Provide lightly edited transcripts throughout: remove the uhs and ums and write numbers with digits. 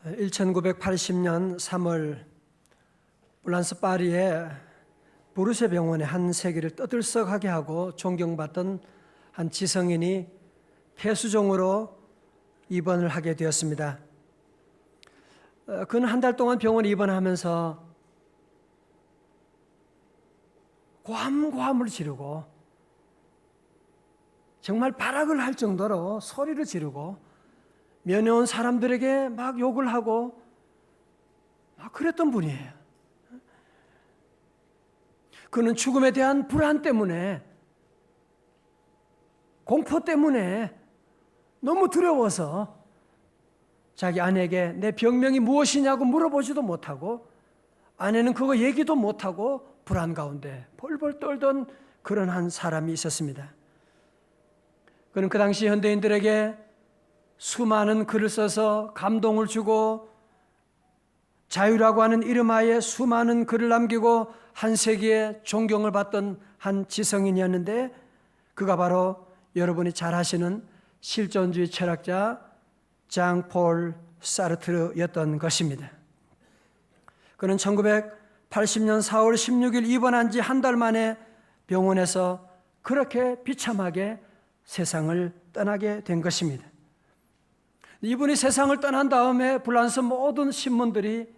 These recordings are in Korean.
1980년 3월 프랑스 파리의 부르세 병원의 한 세계를 떠들썩하게 하고 존경받던 한 지성인이 폐수종으로 입원을 하게 되었습니다. 그는 한 달 동안 병원에 입원하면서 고함고함을 지르고 정말 발악을 할 정도로 소리를 지르고 면회 온 사람들에게 막 욕을 하고 막 그랬던 분이에요. 그는 죽음에 대한 불안 때문에, 공포 때문에 너무 두려워서 자기 아내에게 내 병명이 무엇이냐고 물어보지도 못하고, 아내는 그거 얘기도 못하고 불안 가운데 벌벌 떨던 그런 한 사람이 있었습니다. 그는 그 당시 현대인들에게 수많은 글을 써서 감동을 주고 자유라고 하는 이름하에 수많은 글을 남기고 한 세기에 존경을 받던 한 지성인이었는데, 그가 바로 여러분이 잘 아시는 실존주의 철학자 장폴 사르트르였던 것입니다. 그는 1980년 4월 16일 입원한 지 한 달 만에 병원에서 그렇게 비참하게 세상을 떠나게 된 것입니다. 이분이 세상을 떠난 다음에 프랑스 모든 신문들이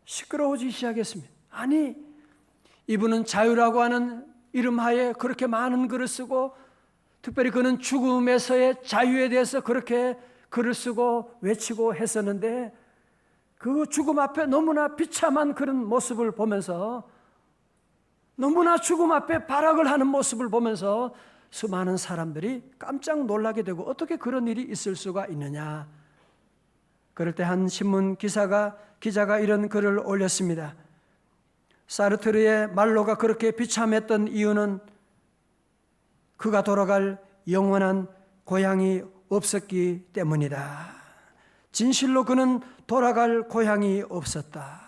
시끄러워지기 시작했습니다. 아니, 이분은 자유라고 하는 이름하에 그렇게 많은 글을 쓰고, 특별히 그는 죽음에서의 자유에 대해서 그렇게 글을 쓰고 외치고 했었는데, 그 죽음 앞에 너무나 비참한 그런 모습을 보면서, 너무나 죽음 앞에 발악을 하는 모습을 보면서 수많은 사람들이 깜짝 놀라게 되고, 어떻게 그런 일이 있을 수가 있느냐. 그럴 때 한 신문 기자가 이런 글을 올렸습니다. 사르트르의 말로가 그렇게 비참했던 이유는 그가 돌아갈 영원한 고향이 없었기 때문이다. 진실로 그는 돌아갈 고향이 없었다.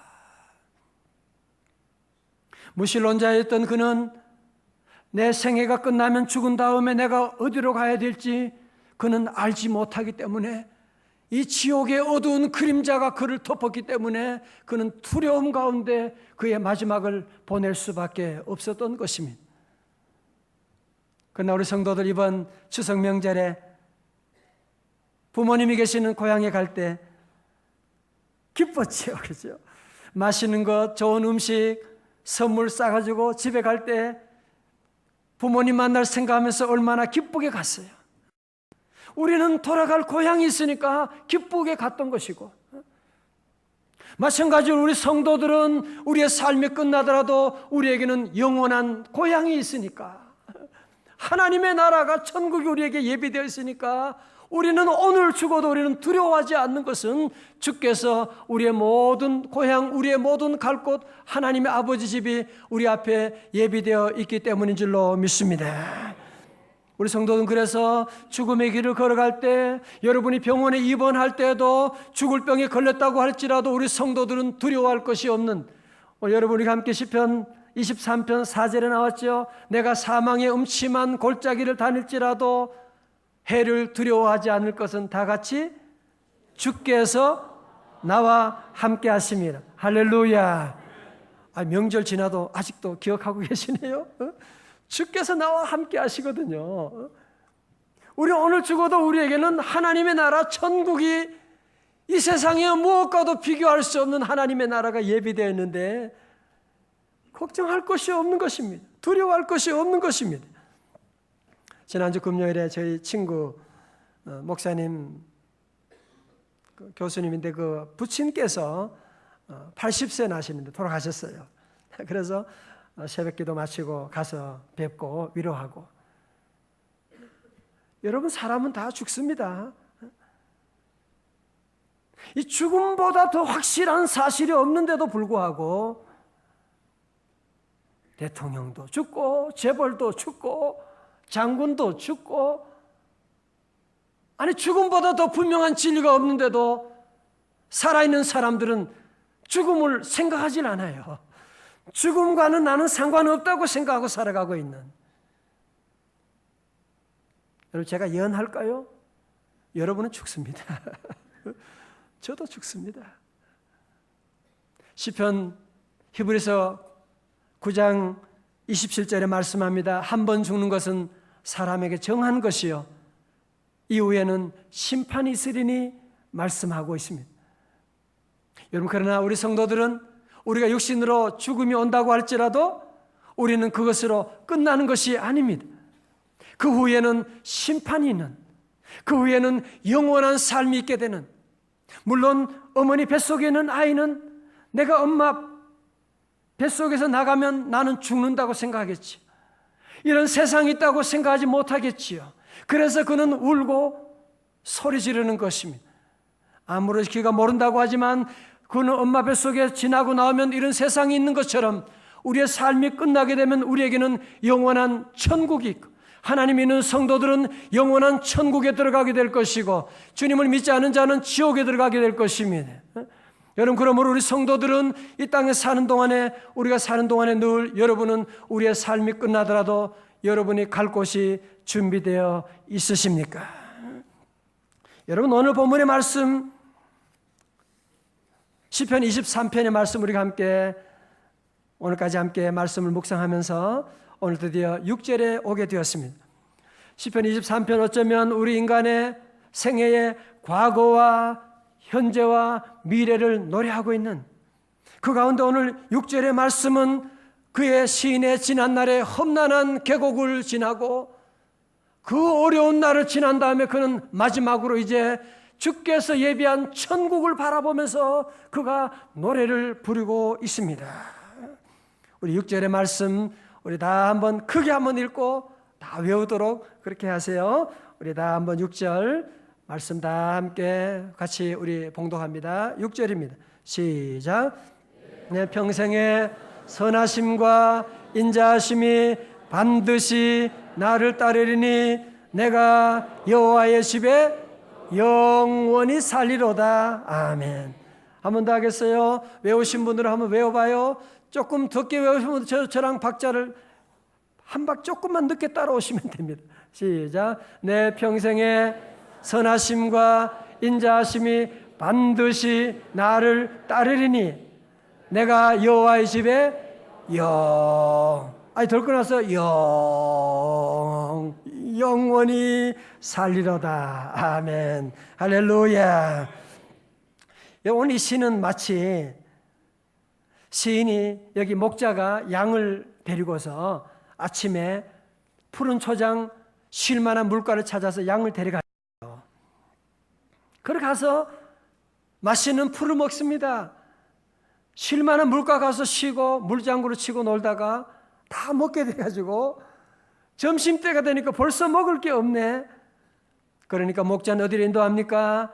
무신론자였던 그는 내 생애가 끝나면 죽은 다음에 내가 어디로 가야 될지 그는 알지 못하기 때문에, 이 지옥의 어두운 그림자가 그를 덮었기 때문에 그는 두려움 가운데 그의 마지막을 보낼 수밖에 없었던 것입니다. 그러나 우리 성도들 이번 추석 명절에 부모님이 계시는 고향에 갈 때 기뻤지요. 그렇죠? 맛있는 것, 좋은 음식, 선물 싸가지고 집에 갈 때 부모님 만날 생각하면서 얼마나 기쁘게 갔어요. 우리는 돌아갈 고향이 있으니까 기쁘게 갔던 것이고, 마찬가지로 우리 성도들은 우리의 삶이 끝나더라도 우리에게는 영원한 고향이 있으니까, 하나님의 나라가 천국이 우리에게 예비되어 있으니까 우리는 오늘 죽어도 우리는 두려워하지 않는 것은 주께서 우리의 모든 고향, 우리의 모든 갈 곳, 하나님의 아버지 집이 우리 앞에 예비되어 있기 때문인 줄로 믿습니다. 우리 성도는 그래서 죽음의 길을 걸어갈 때, 여러분이 병원에 입원할 때도 죽을 병에 걸렸다고 할지라도 우리 성도들은 두려워할 것이 없는, 여러분이 함께 시편 23편 4절에 나왔죠. 내가 사망의 음침한 골짜기를 다닐지라도 해를 두려워하지 않을 것은 다 같이 주께서 나와 함께 하십니다. 할렐루야. 명절 지나도 아직도 기억하고 계시네요. 주께서 나와 함께 하시거든요. 우리 오늘 죽어도 우리에게는 하나님의 나라 천국이, 이 세상에 무엇과도 비교할 수 없는 하나님의 나라가 예비되어 있는데 걱정할 것이 없는 것입니다. 두려워할 것이 없는 것입니다. 지난주 금요일에 저희 친구 목사님, 교수님인데 그 부친께서 80세 나시는데 돌아가셨어요. 그래서 새벽기도 마치고 가서 뵙고 위로하고. 여러분, 사람은 다 죽습니다. 이 죽음보다 더 확실한 사실이 없는데도 불구하고 대통령도 죽고 재벌도 죽고 장군도 죽고, 아니 죽음보다 더 분명한 진리가 없는데도 살아있는 사람들은 죽음을 생각하진 않아요. 죽음과는 나는 상관없다고 생각하고 살아가고 있는. 여러분, 제가 예언할까요? 여러분은 죽습니다. 저도 죽습니다. 시편 히브리서 9장 27절에 말씀합니다. 한 번 죽는 것은 사람에게 정한 것이요 이후에는 심판이 있으리니 말씀하고 있습니다. 여러분, 그러나 우리 성도들은 우리가 육신으로 죽음이 온다고 할지라도 우리는 그것으로 끝나는 것이 아닙니다. 그 후에는 심판이 있는, 그 후에는 영원한 삶이 있게 되는, 물론 어머니 뱃속에 있는 아이는 내가 엄마 뱃속에서 나가면 나는 죽는다고 생각하겠지. 이런 세상이 있다고 생각하지 못하겠지요. 그래서 그는 울고 소리 지르는 것입니다. 아무리 그가 모른다고 하지만 그는 엄마 뱃속에 지나고 나오면 이런 세상이 있는 것처럼 우리의 삶이 끝나게 되면 우리에게는 영원한 천국이 있고, 하나님 있는 성도들은 영원한 천국에 들어가게 될 것이고, 주님을 믿지 않은 자는 지옥에 들어가게 될 것입니다. 여러분, 그러므로 우리 성도들은 이 땅에 사는 동안에, 우리가 사는 동안에 늘 여러분은 우리의 삶이 끝나더라도 여러분이 갈 곳이 준비되어 있으십니까? 여러분, 오늘 본문의 말씀 시편 23편의 말씀 우리가 함께 오늘까지 함께 말씀을 묵상하면서 오늘 드디어 6절에 오게 되었습니다. 시편 23편 어쩌면 우리 인간의 생애의 과거와 현재와 미래를 노래하고 있는 그 가운데 오늘 6절의 말씀은 그의 시인의 지난날의 험난한 계곡을 지나고 그 어려운 날을 지난 다음에 그는 마지막으로 이제 주께서 예비한 천국을 바라보면서 그가 노래를 부르고 있습니다. 우리 6절의 말씀 우리 다 한번 크게 한번 읽고 다 외우도록 그렇게 하세요. 우리 다 한번 6절 말씀 다 함께 같이 우리 봉독합니다. 6절입니다. 시작. 내 평생에 선하심과 인자하심이 반드시 나를 따르리니 내가 여호와의 집에 영원히 살리로다. 아멘. 한 번 더 하겠어요? 외우신 분들은 한번 외워봐요. 조금 늦게 외우신 분들 저랑 박자를 한 박 조금만 늦게 따라오시면 됩니다. 시작. 내 평생에 선하심과 인자하심이 반드시 나를 따르리니 내가 여호와의 집에 덜 끊어서 영원히 살리로다. 아멘. 할렐루야. 오늘 이 시는 마치 시인이 여기 목자가 양을 데리고서 아침에 푸른 초장 쉴 만한 물가를 찾아서 양을 데려가요. 그렇게 가서 맛있는 풀을 먹습니다. 쉴 만한 물가 가서 쉬고 물장구를 치고 놀다가 다 먹게 돼가지고 점심때가 되니까 벌써 먹을 게 없네. 그러니까 목자는 어디로 인도합니까?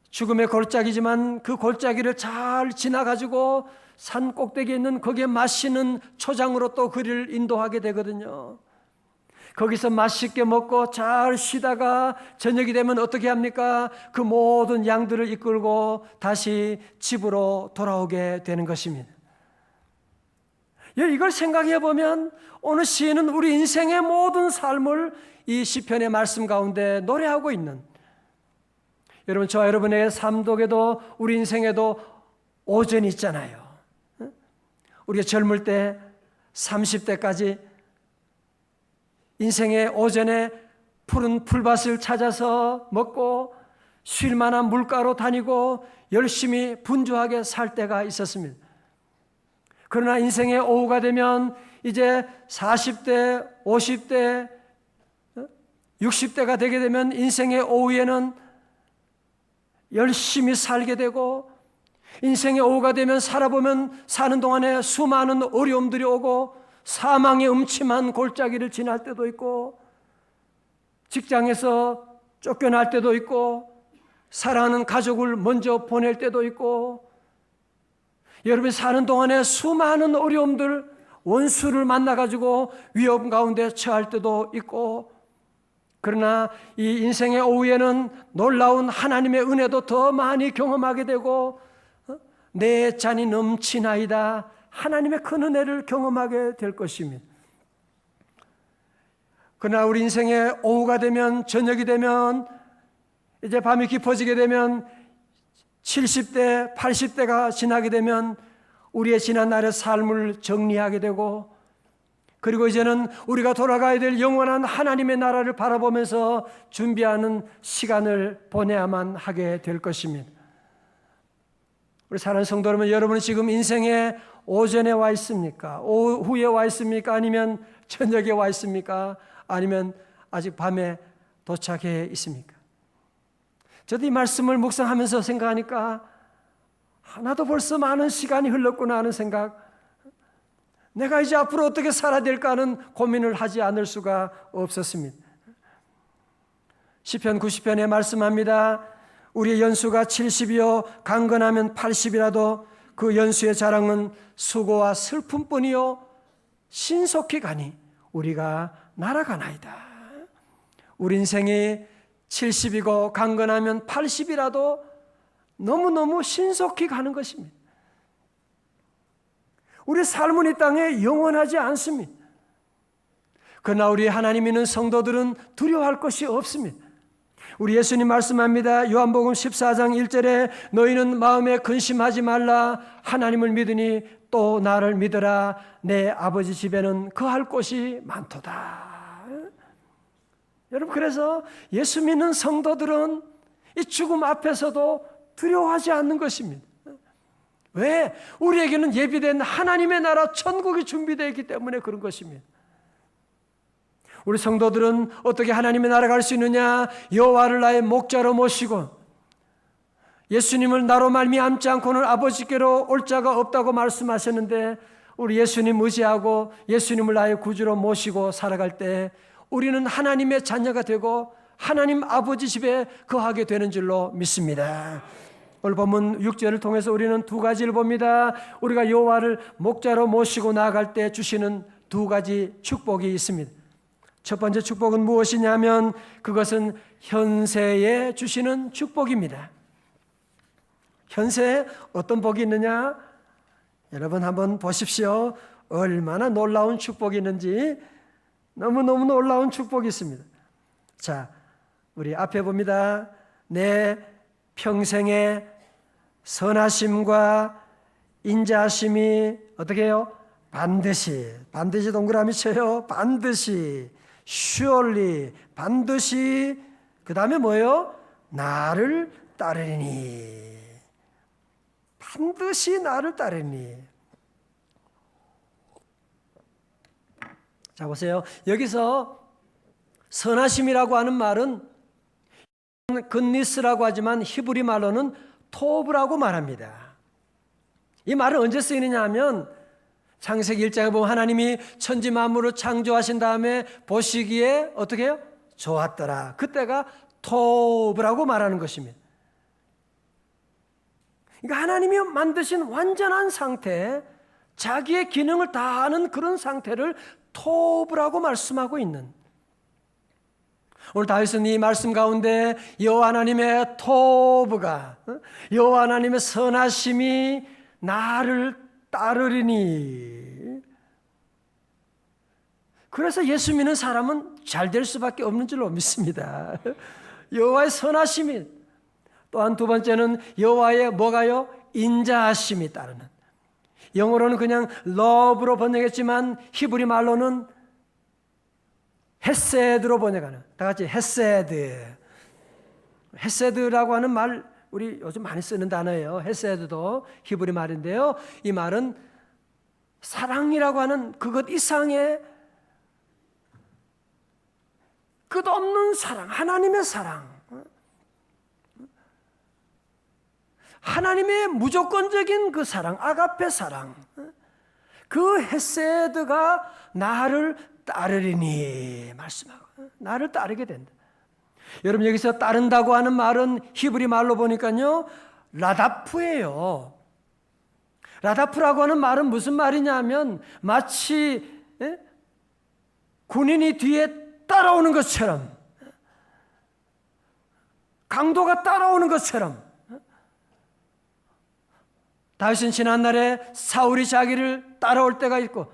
죽음의 골짜기지만 그 골짜기를 잘 지나가지고 산 꼭대기에 있는 거기에 맛있는 초장으로 또 그를 인도하게 되거든요. 거기서 맛있게 먹고 잘 쉬다가 저녁이 되면 어떻게 합니까? 그 모든 양들을 이끌고 다시 집으로 돌아오게 되는 것입니다. 이걸 생각해 보면 오늘 시인은 우리 인생의 모든 삶을 이 시편의 말씀 가운데 노래하고 있는, 여러분 저와 여러분의 삶 속에도 우리 인생에도 오전이 있잖아요. 우리가 젊을 때 30대까지 인생의 오전에 푸른 풀밭을 찾아서 먹고 쉴 만한 물가로 다니고 열심히 분주하게 살 때가 있었습니다. 그러나 인생의 오후가 되면 이제 40대, 50대, 60대가 되게 되면 인생의 오후에는 열심히 살게 되고, 인생의 오후가 되면 살아보면 사는 동안에 수많은 어려움들이 오고 사망의 음침한 골짜기를 지날 때도 있고, 직장에서 쫓겨날 때도 있고, 사랑하는 가족을 먼저 보낼 때도 있고, 여러분이 사는 동안에 수많은 어려움들, 원수를 만나가지고 위험 가운데 처할 때도 있고, 그러나 이 인생의 오후에는 놀라운 하나님의 은혜도 더 많이 경험하게 되고, 내 잔이 넘치나이다, 하나님의 큰 은혜를 경험하게 될 것입니다. 그러나 우리 인생의 오후가 되면, 저녁이 되면 이제 밤이 깊어지게 되면 70대, 80대가 지나게 되면 우리의 지난 날의 삶을 정리하게 되고, 그리고 이제는 우리가 돌아가야 될 영원한 하나님의 나라를 바라보면서 준비하는 시간을 보내야만 하게 될 것입니다. 우리 사랑하는 성도 여러분, 여러분은 지금 인생의 오전에 와 있습니까? 오후에 와 있습니까? 아니면 저녁에 와 있습니까? 아니면 아직 밤에 도착해 있습니까? 저도 이 말씀을 묵상하면서 생각하니까 나도 벌써 많은 시간이 흘렀구나 하는 생각, 내가 이제 앞으로 어떻게 살아야 될까 하는 고민을 하지 않을 수가 없었습니다. 시편 90편에 말씀합니다. 우리의 연수가 70이요 강건하면 80이라도 그 연수의 자랑은 수고와 슬픔뿐이요 신속히 가니 우리가 날아가나이다. 우리 인생이 70이고 강건하면 80이라도 너무너무 신속히 가는 것입니다. 우리 삶은 이 땅에 영원하지 않습니다. 그러나 우리 하나님 있는 성도들은 두려워할 것이 없습니다. 우리 예수님 말씀합니다. 요한복음 14장 1절에 너희는 마음에 근심하지 말라. 하나님을 믿으니 또 나를 믿으라. 내 아버지 집에는 거할 곳이 많도다. 여러분, 그래서 예수 믿는 성도들은 이 죽음 앞에서도 두려워하지 않는 것입니다. 왜? 우리에게는 예비된 하나님의 나라 천국이 준비되어 있기 때문에 그런 것입니다. 우리 성도들은 어떻게 하나님의 나라 갈 수 있느냐? 여호와를 나의 목자로 모시고 예수님을 나로 말미암지 않고는 아버지께로 올 자가 없다고 말씀하셨는데, 우리 예수님 의지하고 예수님을 나의 구주로 모시고 살아갈 때 우리는 하나님의 자녀가 되고 하나님 아버지 집에 거하게 되는 줄로 믿습니다. 오늘 본문 6절을 통해서 우리는 두 가지를 봅니다. 우리가 여호와를 목자로 모시고 나아갈 때 주시는 두 가지 축복이 있습니다. 첫 번째 축복은 무엇이냐면 그것은 현세에 주시는 축복입니다. 현세에 어떤 복이 있느냐? 여러분 한번 보십시오. 얼마나 놀라운 축복이 있는지. 너무너무 놀라운 축복이 있습니다. 자, 우리 앞에 봅니다. 내 평생에 선하심과 인자하심이 어떻게 해요? 반드시 동그라미 쳐요. 반드시, surely, 반드시, 그 다음에 뭐예요? 나를 따르니. 반드시 나를 따르니. 자, 보세요. 여기서 선하심이라고 하는 말은 근니스라고 하지만 히브리 말로는 토브라고 말합니다. 이 말은 언제 쓰이느냐 하면 창세기 1장에 보면 하나님이 천지 만물을 창조하신 다음에 보시기에 어떻게 해요? 좋았더라. 그때가 토브라고 말하는 것입니다. 그러니까 하나님이 만드신 완전한 상태, 자기의 기능을 다하는 그런 상태를 토브라고 말씀하고 있는, 오늘 다윗은 이 말씀 가운데 여호와 하나님의 토브가, 여호와 하나님의 선하심이 나를 따르리니, 그래서 예수 믿는 사람은 잘 될 수밖에 없는 줄로 믿습니다. 여호와의 선하심이, 또한 두 번째는 여호와의 뭐가요? 인자하심이 따르는. 영어로는 그냥 love로 번역했지만 히브리 말로는 헤세드로 번역하는, 다 같이 헤세드. 헤세드라고 하는 말 우리 요즘 많이 쓰는 단어예요. 헤세드도 히브리 말인데요, 이 말은 사랑이라고 하는 그것 이상의 끝없는 사랑, 하나님의 사랑, 하나님의 무조건적인 그 사랑, 아가페 사랑, 그 헤세드가 나를 따르리니 말씀하고, 나를 따르게 된다. 여러분, 여기서 따른다고 하는 말은 히브리 말로 보니까요 라다프예요. 라다프라고 하는 말은 무슨 말이냐면 마치 군인이 뒤에 따라오는 것처럼, 강도가 따라오는 것처럼. 다윗은 지난날에 사울이 자기를 따라올 때가 있고,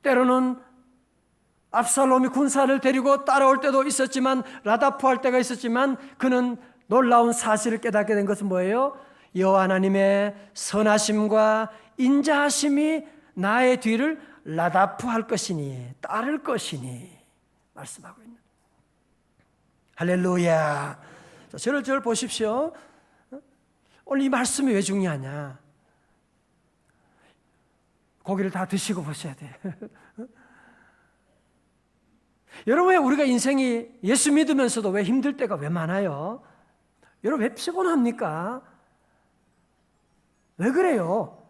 때로는 압살롬이 군사를 데리고 따라올 때도 있었지만, 라다프 할 때가 있었지만, 그는 놀라운 사실을 깨닫게 된 것은 뭐예요? 여호와 하나님의 선하심과 인자하심이 나의 뒤를 라다프 할 것이니, 따를 것이니 말씀하고 있는. 할렐루야. 자, 저를 보십시오. 오늘 이 말씀이 왜 중요하냐? 고기를 다 드시고 보셔야 돼요. 여러분, 왜 우리가 인생이 예수 믿으면서도 왜 힘들 때가 왜 많아요? 여러분, 왜 피곤합니까? 왜 그래요?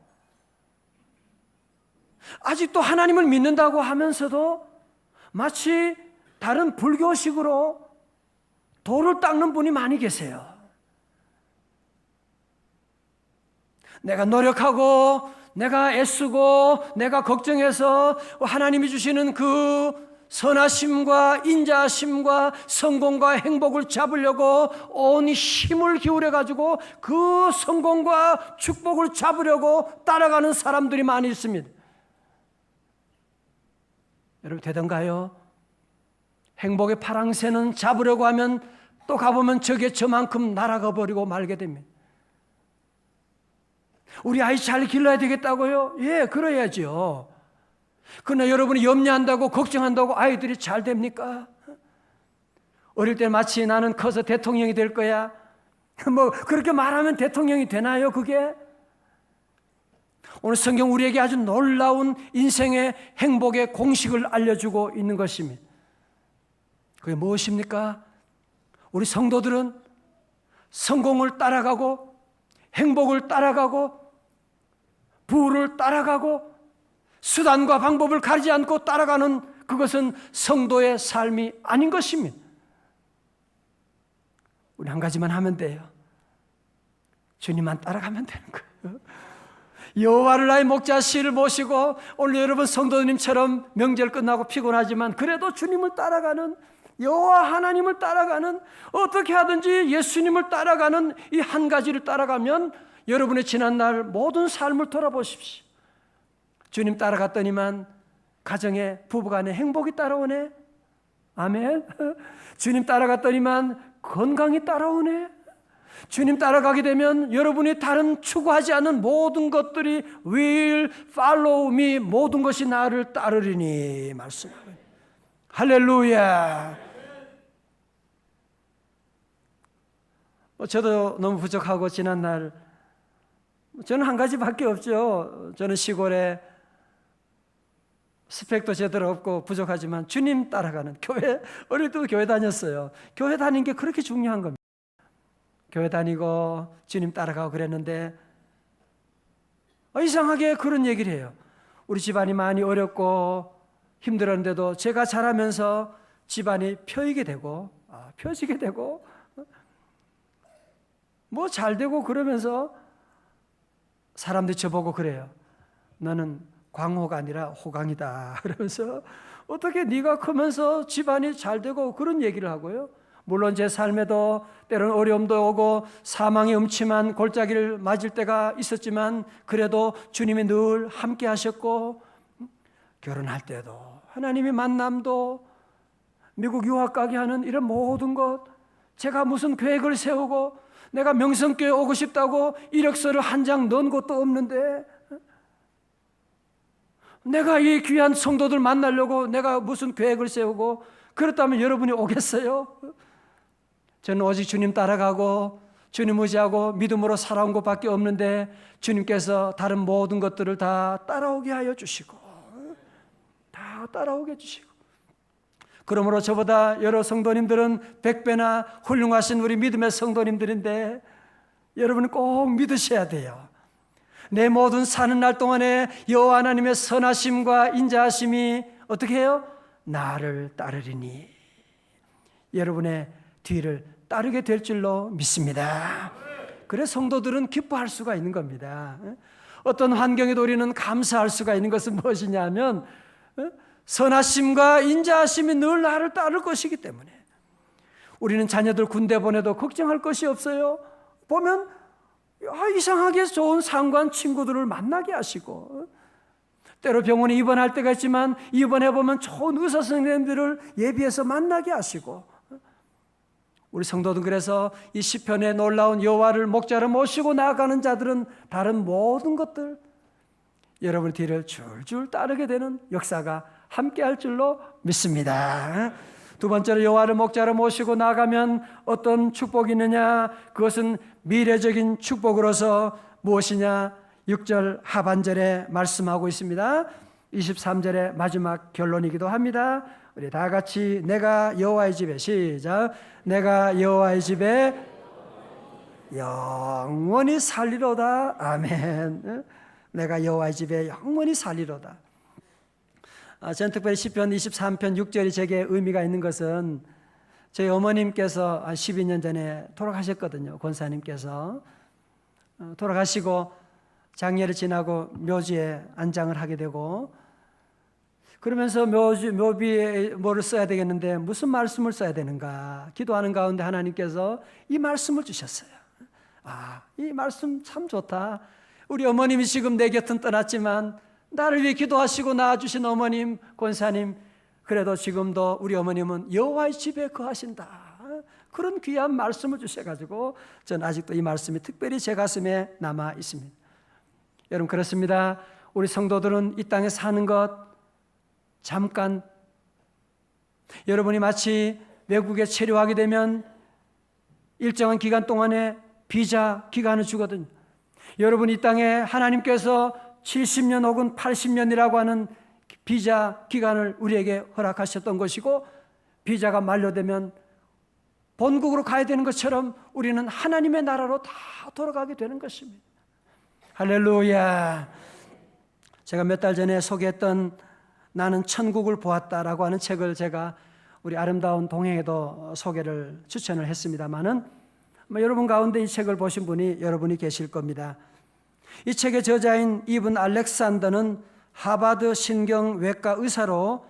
아직도 하나님을 믿는다고 하면서도 마치 다른 불교식으로 돌을 닦는 분이 많이 계세요. 내가 노력하고 내가 애쓰고 내가 걱정해서 하나님이 주시는 그 선하심과 인자하심과 성공과 행복을 잡으려고 온 힘을 기울여 가지고 그 성공과 축복을 잡으려고 따라가는 사람들이 많이 있습니다. 여러분, 되던가요? 행복의 파랑새는 잡으려고 하면 또 가보면 저게 저만큼 날아가 버리고 말게 됩니다. 우리 아이 잘 길러야 되겠다고요? 예, 그래야죠. 그러나 여러분이 염려한다고 걱정한다고 아이들이 잘 됩니까? 어릴 때 마치 나는 커서 대통령이 될 거야. 뭐 그렇게 말하면 대통령이 되나요, 그게? 오늘 성경 우리에게 아주 놀라운 인생의 행복의 공식을 알려주고 있는 것입니다. 그게 무엇입니까? 우리 성도들은 성공을 따라가고 행복을 따라가고 부를 따라가고 수단과 방법을 가리지 않고 따라가는 그것은 성도의 삶이 아닌 것입니다. 우리 한 가지만 하면 돼요. 주님만 따라가면 되는 거예요. 여호와를 나의 목자씨를 모시고 오늘 여러분 성도님처럼 명절 끝나고 피곤하지만 그래도 주님을 따라가는, 여호와 하나님을 따라가는, 어떻게 하든지 예수님을 따라가는 이 한 가지를 따라가면 여러분의 지난날 모든 삶을 돌아보십시오. 주님 따라갔더니만 가정에 부부간에 행복이 따라오네. 아멘. 주님 따라갔더니만 건강이 따라오네. 주님 따라가게 되면 여러분이 다른 추구하지 않는 모든 것들이 will follow me, 모든 것이 나를 따르리니 말씀하고요. 할렐루야. 저도 너무 부족하고 지난날 저는 한 가지밖에 없죠. 저는 시골에 스펙도 제대로 없고 부족하지만 주님 따라가는 교회, 어릴 때도 교회 다녔어요. 교회 다니는 게 그렇게 중요한 겁니다. 교회 다니고 주님 따라가고 그랬는데 이상하게 그런 얘기를 해요. 우리 집안이 많이 어렵고 힘들었는데도 제가 자라면서 집안이 펴지게 되고 뭐 잘 되고 그러면서 사람들이 저보고 그래요. 너는 광호가 아니라 호강이다. 그러면서 어떻게 네가 크면서 집안이 잘 되고 그런 얘기를 하고요. 물론 제 삶에도 때로는 어려움도 오고 사망의 음침한 골짜기를 맞을 때가 있었지만 그래도 주님이 늘 함께 하셨고 결혼할 때도 하나님의 만남도 미국 유학 가게 하는 이런 모든 것, 제가 무슨 계획을 세우고 내가 명성교회 오고 싶다고 이력서를 한 장 넣은 것도 없는데 내가 이 귀한 성도들 만나려고 내가 무슨 계획을 세우고 그렇다면 여러분이 오겠어요? 저는 오직 주님 따라가고 주님 의지하고 믿음으로 살아온 것밖에 없는데 주님께서 다른 모든 것들을 다 따라오게 하여 주시고 다 따라오게 해주시고, 그러므로 저보다 여러 성도님들은 100배나 훌륭하신 우리 믿음의 성도님들인데 여러분은 꼭 믿으셔야 돼요. 내 모든 사는 날 동안에 여호와 하나님의 선하심과 인자하심이 어떻게 해요? 나를 따르리니 여러분의 뒤를 따르게 될 줄로 믿습니다. 그래서 성도들은 기뻐할 수가 있는 겁니다. 어떤 환경에도 우리는 감사할 수가 있는 것은 무엇이냐면 선하심과 인자하심이 늘 나를 따를 것이기 때문에 우리는 자녀들 군대 보내도 걱정할 것이 없어요. 보면 이상하게 좋은 상관 친구들을 만나게 하시고 때로 병원에 입원할 때가 있지만 입원해보면 좋은 의사 선생님들을 예비해서 만나게 하시고, 우리 성도들 그래서 이 시편에 놀라운 여호와를 목자로 모시고 나아가는 자들은 다른 모든 것들 여러분 뒤를 줄줄 따르게 되는 역사가 함께할 줄로 믿습니다. 두 번째로 여호와를 목자로 모시고 나가면 어떤 축복이 있느냐? 그것은 미래적인 축복으로서 무엇이냐? 6절 하반절에 말씀하고 있습니다. 23절의 마지막 결론이기도 합니다. 우리 다 같이 내가 여호와의 집에, 시작, 내가 여호와의 집에 영원히 살리로다. 아멘. 내가 여호와의 집에 영원히 살리로다. 저는 특별히 시편 23편 6절이 제게 의미가 있는 것은 저희 어머님께서 12년 전에 돌아가셨거든요. 권사님께서 돌아가시고 장례를 지나고 묘지에 안장을 하게 되고, 그러면서 묘비에 뭐를 써야 되겠는데 무슨 말씀을 써야 되는가 기도하는 가운데 하나님께서 이 말씀을 주셨어요. 이 말씀 참 좋다. 우리 어머님이 지금 내 곁은 떠났지만 나를 위해 기도하시고 낳아주신 어머님, 권사님, 그래도 지금도 우리 어머님은 여호와의 집에 거하신다. 그런 귀한 말씀을 주셔가지고 저는 아직도 이 말씀이 특별히 제 가슴에 남아 있습니다. 여러분 그렇습니다. 우리 성도들은 이 땅에 사는 것 잠깐, 여러분이 마치 외국에 체류하게 되면 일정한 기간 동안에 비자 기간을 주거든요. 여러분 이 땅에 하나님께서 70년 혹은 80년이라고 하는 비자 기간을 우리에게 허락하셨던 것이고, 비자가 만료되면 본국으로 가야 되는 것처럼 우리는 하나님의 나라로 다 돌아가게 되는 것입니다. 할렐루야. 제가 몇 달 전에 소개했던 나는 천국을 보았다라고 하는 책을 제가 우리 아름다운 동행에도 소개를 추천을 했습니다마는 여러분 가운데 이 책을 보신 분이 여러분이 계실 겁니다. 이 책의 저자인 이븐 알렉산더는 하버드 신경외과 의사로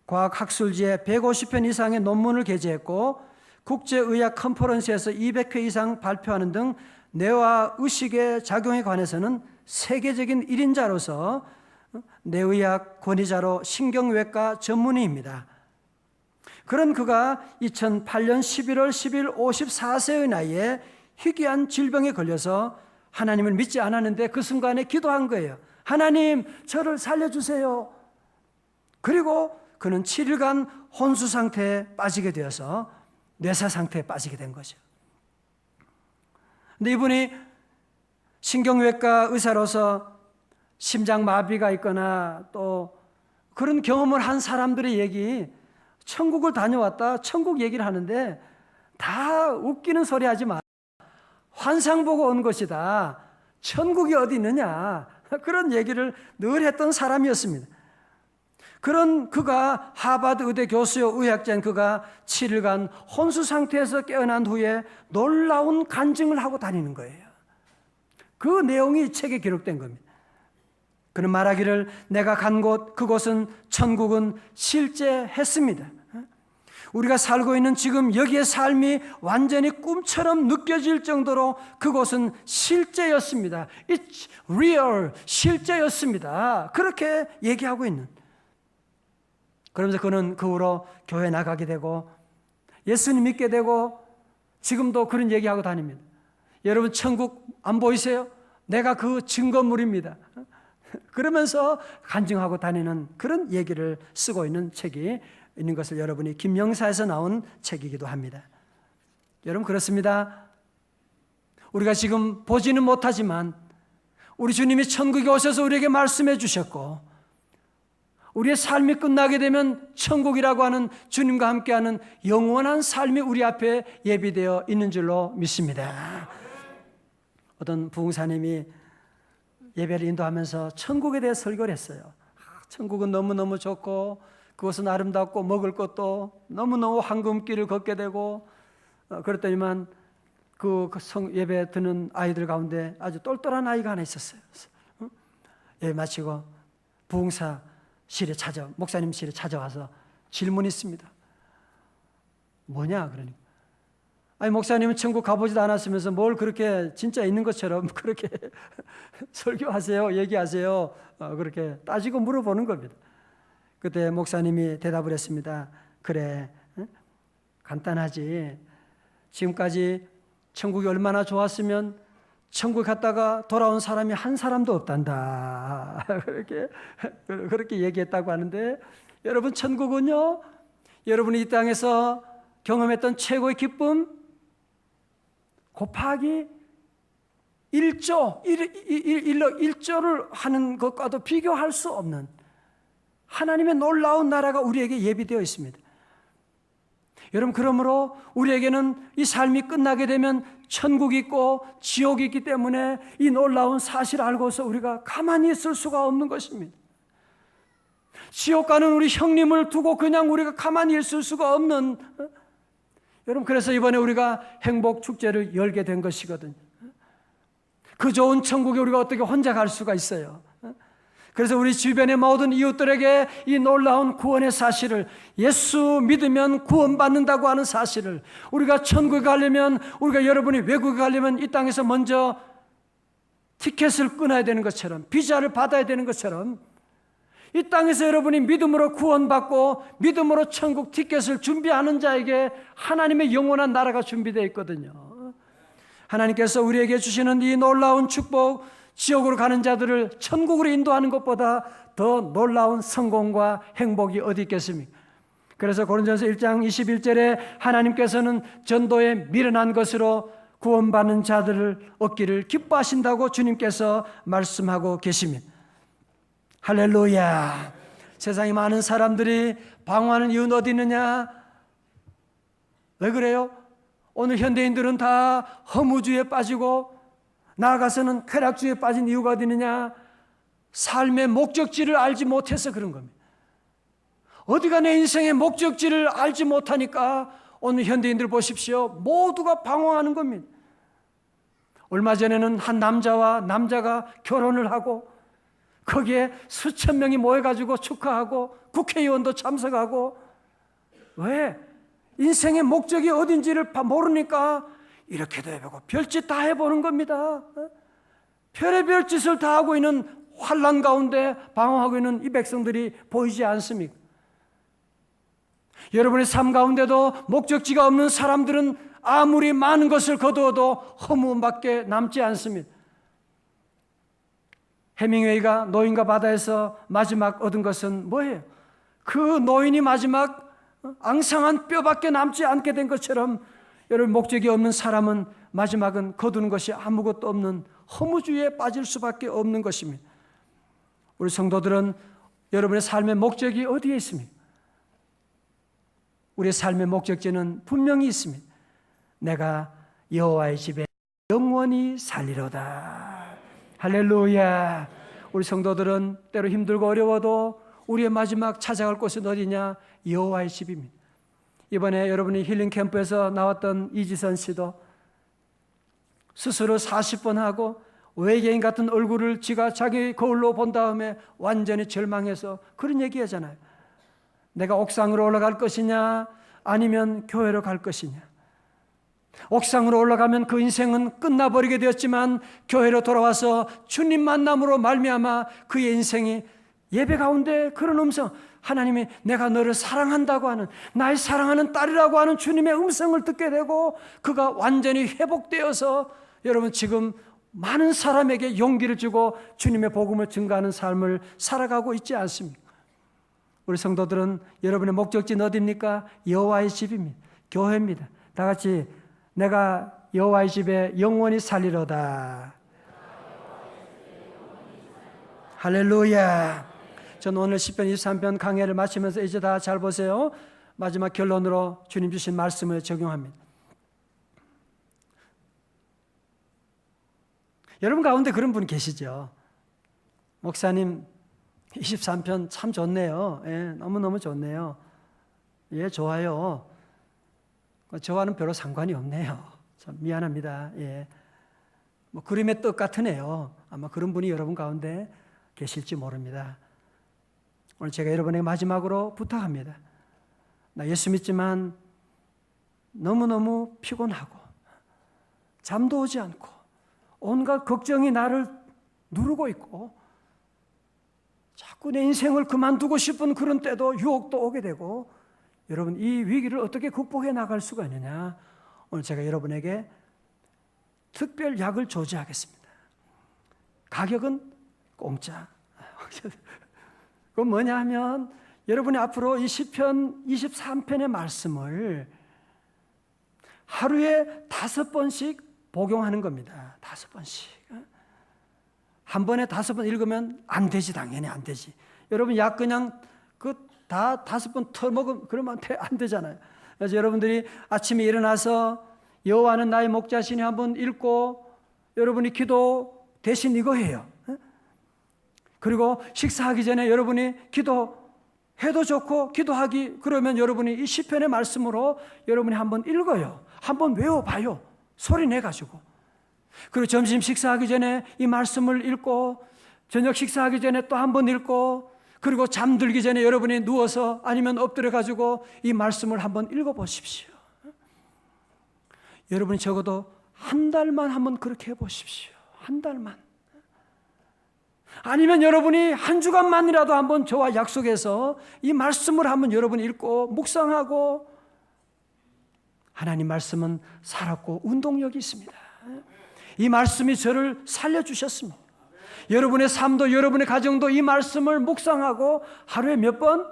과학학술지에 150편 이상의 논문을 게재했고 국제의학 컨퍼런스에서 200회 이상 발표하는 등 뇌와 의식의 작용에 관해서는 세계적인 1인자로서 뇌의학 권위자로 신경외과 전문의입니다. 그런 그가 2008년 11월 10일 54세의 나이에 희귀한 질병에 걸려서 하나님을 믿지 않았는데 그 순간에 기도한 거예요. 하나님, 저를 살려주세요. 그리고 그는 7일간 혼수 상태에 빠지게 되어서 뇌사 상태에 빠지게 된 거죠. 근데 이분이 신경외과 의사로서 심장 마비가 있거나 또 그런 경험을 한 사람들의 얘기, 천국을 다녀왔다, 천국 얘기를 하는데 다 웃기는 소리 하지 마. 환상 보고 온 것이다. 천국이 어디 있느냐. 그런 얘기를 늘 했던 사람이었습니다. 그런 그가 하버드 의대 교수요 의학자인 그가 7일간 혼수 상태에서 깨어난 후에 놀라운 간증을 하고 다니는 거예요. 그 내용이 책에 기록된 겁니다. 그는 말하기를 내가 간 곳 그곳은 천국은 실제 했습니다. 우리가 살고 있는 지금 여기의 삶이 완전히 꿈처럼 느껴질 정도로 그곳은 실제였습니다. It's real, 실제였습니다. 그렇게 얘기하고 있는. 그러면서 그는 그 후로 교회 나가게 되고 예수님 믿게 되고 지금도 그런 얘기하고 다닙니다. 여러분 천국 안 보이세요? 내가 그 증거물입니다. 그러면서 간증하고 다니는 그런 얘기를 쓰고 있는 책이 있는 것을 여러분이 김영사에서 나온 책이기도 합니다. 여러분 그렇습니다. 우리가 지금 보지는 못하지만 우리 주님이 천국에 오셔서 우리에게 말씀해 주셨고 우리의 삶이 끝나게 되면 천국이라고 하는 주님과 함께하는 영원한 삶이 우리 앞에 예비되어 있는 줄로 믿습니다. 어떤 부흥사님이 예배를 인도하면서 천국에 대해 설교를 했어요. 천국은 너무너무 좋고 그것은 아름답고 먹을 것도 너무너무 황금길을 걷게 되고 그랬더니만 그 예배 드는 아이들 가운데 아주 똘똘한 아이가 하나 있었어요. 예배 마치고 목사님실에 찾아와서 질문이 있습니다. 뭐냐 그러니까 아니 목사님은 천국 가보지도 않았으면서 뭘 그렇게 진짜 있는 것처럼 그렇게 설교하세요, 얘기하세요, 그렇게 따지고 물어보는 겁니다. 그때 목사님이 대답을 했습니다. 그래, 간단하지. 지금까지 천국이 얼마나 좋았으면 천국 갔다가 돌아온 사람이 한 사람도 없단다. 그렇게 얘기했다고 하는데, 여러분 천국은요, 여러분이 이 땅에서 경험했던 최고의 기쁨 곱하기 1조를 하는 것과도 비교할 수 없는 하나님의 놀라운 나라가 우리에게 예비되어 있습니다. 여러분, 그러므로 우리에게는 이 삶이 끝나게 되면 천국이 있고 지옥이 있기 때문에 이 놀라운 사실을 알고서 우리가 가만히 있을 수가 없는 것입니다. 지옥 가는 우리 형님을 두고 그냥 우리가 가만히 있을 수가 없는, 여러분, 그래서 이번에 우리가 행복 축제를 열게 된 것이거든요. 그 좋은 천국에 우리가 어떻게 혼자 갈 수가 있어요? 그래서 우리 주변의 모든 이웃들에게 이 놀라운 구원의 사실을, 예수 믿으면 구원받는다고 하는 사실을, 우리가 천국에 가려면, 우리가 여러분이 외국에 가려면 이 땅에서 먼저 티켓을 끊어야 되는 것처럼, 비자를 받아야 되는 것처럼, 이 땅에서 여러분이 믿음으로 구원받고 믿음으로 천국 티켓을 준비하는 자에게 하나님의 영원한 나라가 준비되어 있거든요. 하나님께서 우리에게 주시는 이 놀라운 축복, 지옥으로 가는 자들을 천국으로 인도하는 것보다 더 놀라운 성공과 행복이 어디 있겠습니까? 그래서 고린도전서 1장 21절에 하나님께서는 전도에 미련한 것으로 구원받는 자들을 얻기를 기뻐하신다고 주님께서 말씀하고 계십니다. 할렐루야. 세상에 많은 사람들이 방황하는 이유는 어디 있느냐? 왜 그래요? 오늘 현대인들은 다 허무주의에 빠지고 나아가서는 쾌락주의에 빠진 이유가 어디 있느냐? 삶의 목적지를 알지 못해서 그런 겁니다. 어디가 내 인생의 목적지를 알지 못하니까 오늘 현대인들 보십시오. 모두가 방황하는 겁니다. 얼마 전에는 한 남자가 결혼을 하고 거기에 수천 명이 모여가지고 축하하고 국회의원도 참석하고, 왜? 인생의 목적이 어딘지를 모르니까 이렇게도 해보고 별짓 다 해보는 겁니다. 별의별 짓을 다 하고 있는 환난 가운데 방황하고 있는 이 백성들이 보이지 않습니까? 여러분의 삶 가운데도 목적지가 없는 사람들은 아무리 많은 것을 거두어도 허무밖에 남지 않습니다. 해밍웨이가 노인과 바다에서 마지막 얻은 것은 뭐예요? 그 노인이 마지막 앙상한 뼈밖에 남지 않게 된 것처럼, 여러분, 목적이 없는 사람은 마지막은 거두는 것이 아무것도 없는 허무주의에 빠질 수밖에 없는 것입니다. 우리 성도들은 여러분의 삶의 목적이 어디에 있습니까? 우리의 삶의 목적지는 분명히 있습니다. 내가 여호와의 집에 영원히 살리로다. 할렐루야. 우리 성도들은 때로 힘들고 어려워도 우리의 마지막 찾아갈 곳은 어디냐? 여호와의 집입니다. 이번에 여러분이 힐링 캠프에서 나왔던 이지선 씨도 스스로 40번 하고 외계인 같은 얼굴을 지가 자기 거울로 본 다음에 완전히 절망해서 그런 얘기 하잖아요. 내가 옥상으로 올라갈 것이냐 아니면 교회로 갈 것이냐. 옥상으로 올라가면 그 인생은 끝나버리게 되었지만 교회로 돌아와서 주님 만남으로 말미암아 그의 인생이 예배 가운데 그런 음성, 하나님이 내가 너를 사랑한다고 하는, 나의 사랑하는 딸이라고 하는 주님의 음성을 듣게 되고 그가 완전히 회복되어서 여러분 지금 많은 사람에게 용기를 주고 주님의 복음을 증거하는 삶을 살아가고 있지 않습니까? 우리 성도들은 여러분의 목적지는 어디입니까? 여호와의 집입니다. 교회입니다. 다 같이 내가 여호와의 집에 영원히 살리로다. 할렐루야. 저는 오늘 시편 23편 강해를 마치면서 이제 다 잘 보세요. 마지막 결론으로 주님 주신 말씀을 적용합니다. 여러분 가운데 그런 분 계시죠? 목사님 23편 참 좋네요. 예, 너무너무 좋네요. 예, 좋아요. 저와는 별로 상관이 없네요. 참 미안합니다. 예. 뭐 그림의 떡 같으네요. 아마 그런 분이 여러분 가운데 계실지 모릅니다. 오늘 제가 여러분에게 마지막으로 부탁합니다. 나 예수 믿지만 너무너무 피곤하고 잠도 오지 않고 온갖 걱정이 나를 누르고 있고 자꾸 내 인생을 그만두고 싶은 그런 때도 유혹도 오게 되고, 여러분 이 위기를 어떻게 극복해 나갈 수가 있느냐? 오늘 제가 여러분에게 특별 약을 조지하겠습니다. 가격은 공짜. 그건 뭐냐 하면 여러분이 앞으로 이 시편 23편의 말씀을 하루에 5번씩 복용하는 겁니다. 5번씩. 한 번에 5번 읽으면 안 되지, 당연히 안 되지. 여러분 약 그냥 다 5번 터먹으면 그러면 안 되잖아요. 그래서 여러분들이 아침에 일어나서 여호와는 나의 목자시니 한번 읽고 여러분이 기도 대신 이거 해요. 그리고 식사하기 전에 여러분이 기도해도 좋고 기도하기 그러면 여러분이 이 시편의 말씀으로 여러분이 한번 읽어요. 한번 외워봐요. 소리 내가지고. 그리고 점심 식사하기 전에 이 말씀을 읽고 저녁 식사하기 전에 또 한번 읽고 그리고 잠들기 전에 여러분이 누워서 아니면 엎드려 가지고 이 말씀을 한번 읽어보십시오. 여러분이 적어도 한 달만 한번 그렇게 해보십시오. 한 달만. 아니면 여러분이 한 주간만이라도 한번 저와 약속해서 이 말씀을 한번 여러분이 읽고 묵상하고, 하나님 말씀은 살았고 운동력이 있습니다. 이 말씀이 저를 살려주셨습니다. 여러분의 삶도 여러분의 가정도 이 말씀을 묵상하고 하루에 몇 번?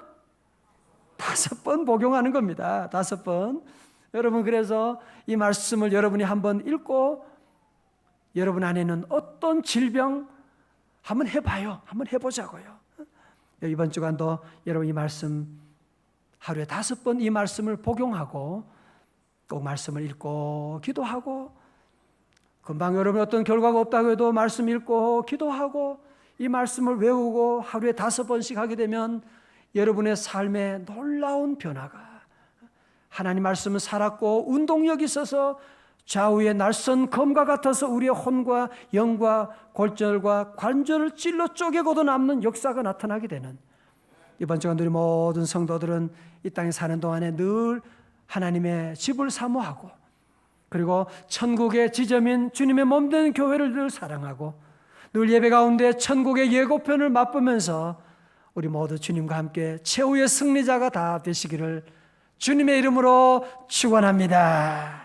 5번 복용하는 겁니다. 5번. 여러분 그래서 이 말씀을 여러분이 한번 읽고 여러분 안에는 어떤 질병 한번 해봐요. 한번 해보자고요. 이번 주간도 여러분 이 말씀 하루에 5번 이 말씀을 복용하고 꼭 말씀을 읽고 기도하고, 금방 여러분 어떤 결과가 없다고 해도 말씀 읽고 기도하고 이 말씀을 외우고 하루에 5번씩 하게 되면 여러분의 삶에 놀라운 변화가, 하나님 말씀은 살았고 운동력이 있어서 좌우의 날선 검과 같아서 우리의 혼과 영과 골절과 관절을 찔러 쪼개고도 남는 역사가 나타나게 되는, 이번 주간 우리 모든 성도들은 이 땅에 사는 동안에 늘 하나님의 집을 사모하고 그리고 천국의 지점인 주님의 몸된 교회를 늘 사랑하고 늘 예배 가운데 천국의 예고편을 맛보면서 우리 모두 주님과 함께 최후의 승리자가 다 되시기를 주님의 이름으로 축원합니다.